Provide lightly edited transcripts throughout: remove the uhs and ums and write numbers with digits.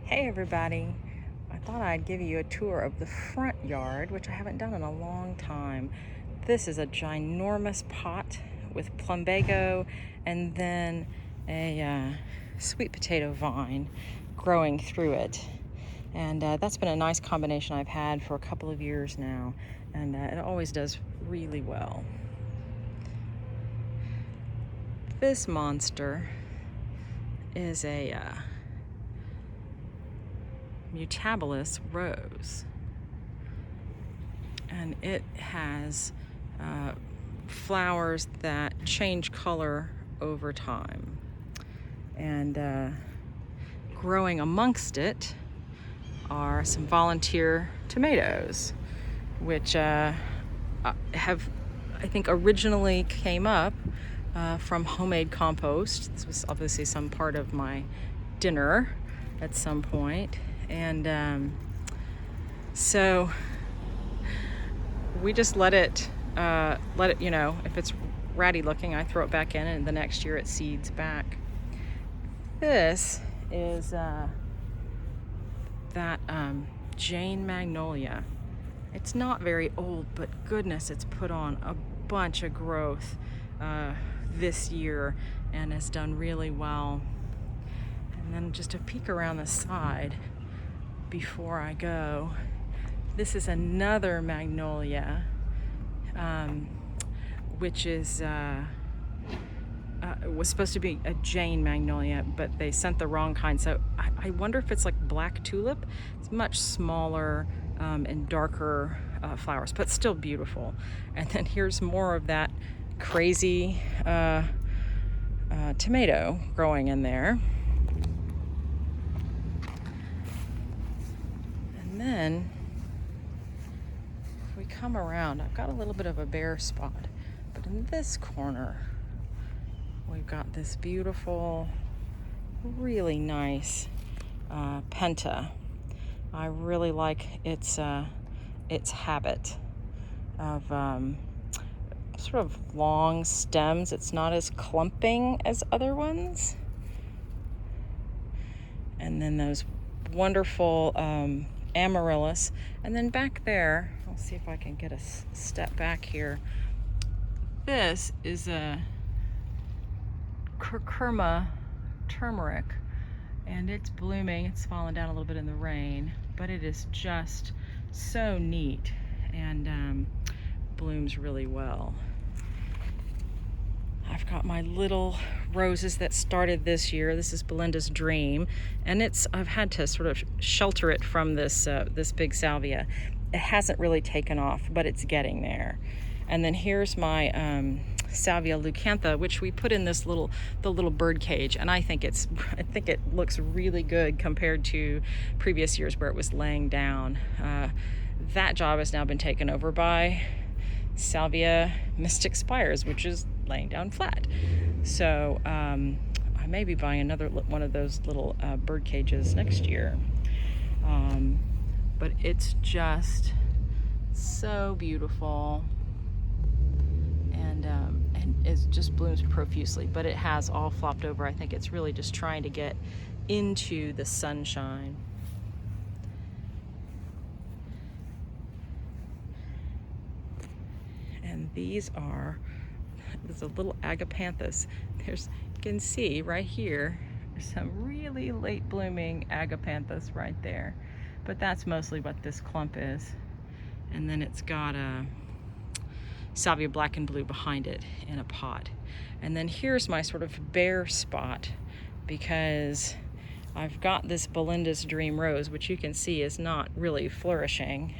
Hey everybody, I thought I'd give you a tour of the front yard, which I haven't done in a long time. This is a ginormous pot with plumbago and then a sweet potato vine growing through it. And that's been a nice combination I've had for a couple of years now, and it always does really well. This monster is a Mutabilis Rose, and it has flowers that change color over time, and growing amongst it are some volunteer tomatoes, which I think originally came up from homemade compost. This was obviously some part of my dinner at some point. And so we just let it, if it's ratty looking, I throw it back in, and the next year it seeds back. This is that Jane Magnolia. It's not very old, but goodness, it's put on a bunch of growth this year and has done really well. And then just a peek around the side before I go. This is another Magnolia, which is was supposed to be a Jane Magnolia, but they sent the wrong kind. So I wonder if it's like black tulip. It's much smaller and darker flowers, but still beautiful. And then here's more of that crazy tomato growing in there. And then if we come around, I've got a little bit of a bare spot, but in this corner we've got this beautiful, really nice penta. I really like its habit of sort of long stems. It's not as clumping as other ones. And then those wonderful amaryllis. And then back there, I'll see if I can get a step back here. This is a Curcuma Turmeric, and it's blooming. It's fallen down a little bit in the rain, but it is just so neat and blooms really well. I've got my little roses that started this year. This is Belinda's Dream, and I've had to sort of shelter it from this big salvia. It hasn't really taken off, but it's getting there. And then here's my salvia leucantha, which we put in the little bird cage, and I think it looks really good compared to previous years where it was laying down. That job has now been taken over by Salvia Mystic Spires, which is laying down flat. So I may be buying another one of those little bird cages next year. But it's just so beautiful, and it just blooms profusely, but it has all flopped over. I think it's really just trying to get into the sunshine. And there's a little Agapanthus. You can see right here, there's some really late blooming Agapanthus right there. But that's mostly what this clump is. And then it's got a salvia black and blue behind it in a pot. And then here's my sort of bare spot, because I've got this Belinda's Dream Rose, which you can see is not really flourishing.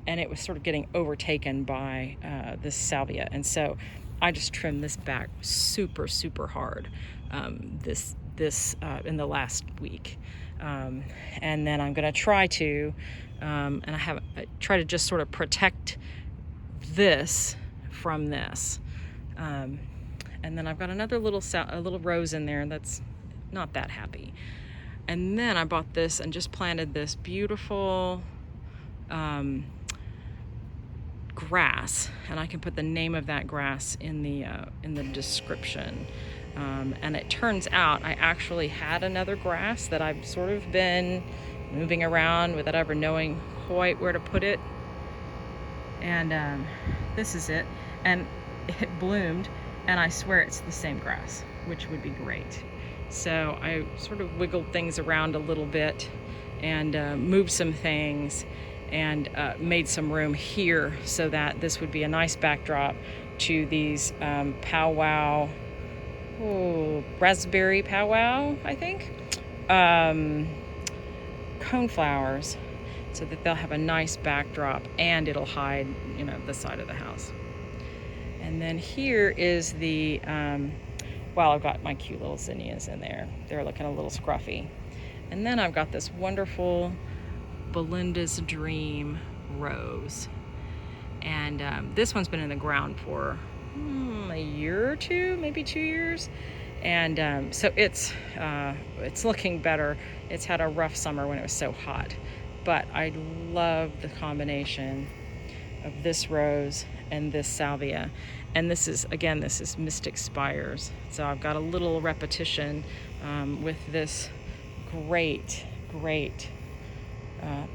And it was sort of getting overtaken by this salvia. And so I just trimmed this back super, super hard this in the last week. And then I'm going to try to, I try to just sort of protect this from this. And then I've got another a little rose in there that's not that happy. And then I bought this and just planted this beautiful grass, and I can put the name of that grass in the description. And it turns out I actually had another grass that I've sort of been moving around without ever knowing quite where to put it. And this is it. And it bloomed, and I swear it's the same grass, which would be great. So I sort of wiggled things around a little bit and moved some things and made some room here so that this would be a nice backdrop to these powwow, raspberry powwow, I think, coneflowers, so that they'll have a nice backdrop and it'll hide, the side of the house. And then here is the, well, I've got my cute little zinnias in there. They're looking a little scruffy. And then I've got this wonderful Belinda's Dream Rose. And this one's been in the ground for a year or two, maybe 2 years. And so it's looking better. It's had a rough summer when it was so hot. But I love the combination of this rose and this salvia. And this is Mystic Spires. So I've got a little repetition with this great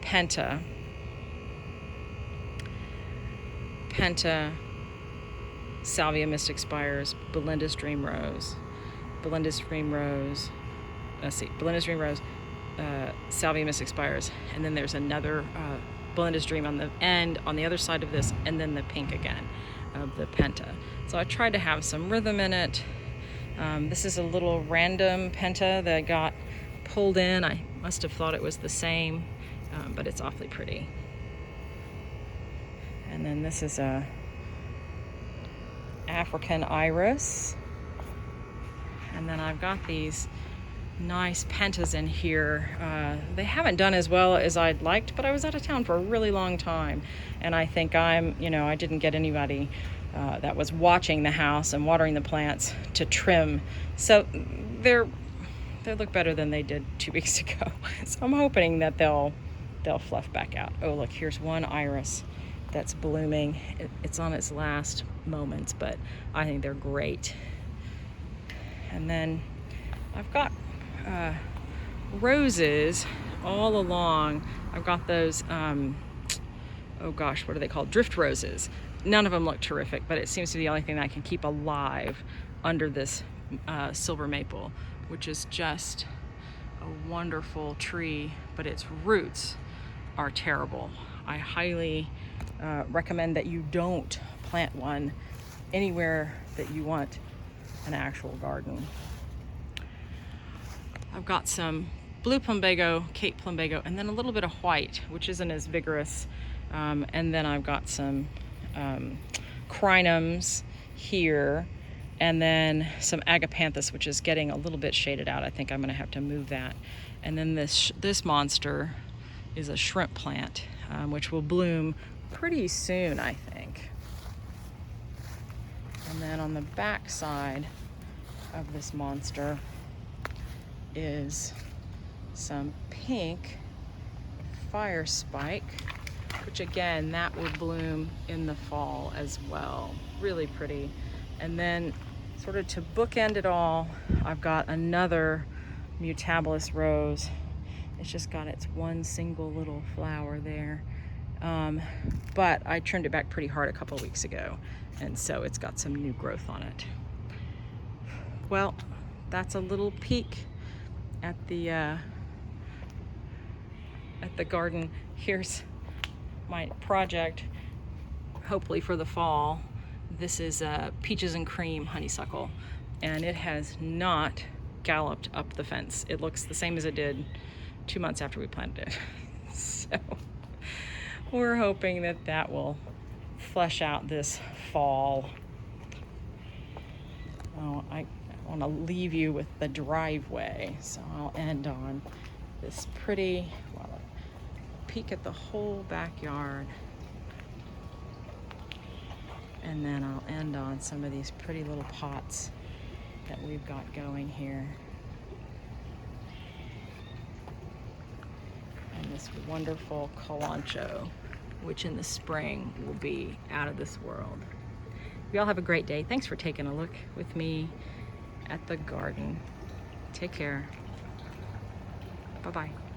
Penta Salvia Mystic Spires, Belinda's Dream Rose, Belinda's Dream Rose, Salvia Mystic Spires, and then there's another Belinda's Dream on the end, on the other side of this, and then the pink again of the Penta. So I tried to have some rhythm in it. This is a little random Penta that got pulled in. I must have thought it was the same, but it's awfully pretty. And then this is a African iris. And then I've got these nice pentas in here. They haven't done as well as I'd liked, but I was out of town for a really long time. And I think I didn't get anybody that was watching the house and watering the plants to trim. So they look better than they did 2 weeks ago. So I'm hoping that they'll fluff back out. Oh, look, here's one iris that's blooming. It's on its last moments, but I think they're great. And then I've got roses all along. I've got those, what are they called? Drift roses. None of them look terrific, but it seems to be the only thing that I can keep alive under this silver maple, which is just a wonderful tree, but its roots are terrible. I highly recommend that you don't plant one anywhere that you want an actual garden. I've got some blue plumbago, Cape plumbago, and then a little bit of white, which isn't as vigorous. And then I've got some crinums here, and then some Agapanthus, which is getting a little bit shaded out. I think I'm going to have to move that. And then this monster is a shrimp plant, which will bloom pretty soon, I think. And then on the back side of this monster is some pink fire spike, which again, that will bloom in the fall as well. Really pretty. And then sort of to bookend it all, I've got another Mutabilis Rose. It's just got its one single little flower there. But I trimmed it back pretty hard a couple weeks ago, and so it's got some new growth on it. Well, that's a little peek at the garden. Here's my project, hopefully for the fall. This is Peaches and Cream honeysuckle, and it has not galloped up the fence. It looks the same as it did 2 months after we planted it. So we're hoping that will flesh out this fall. Oh, I want to leave you with the driveway, so I'll end on this pretty, peek at the whole backyard, and then I'll end on some of these pretty little pots that we've got going here, and this wonderful calancho, which in the spring will be out of this world. You all have a great day. Thanks for taking a look with me at the garden. Take care. Bye-bye.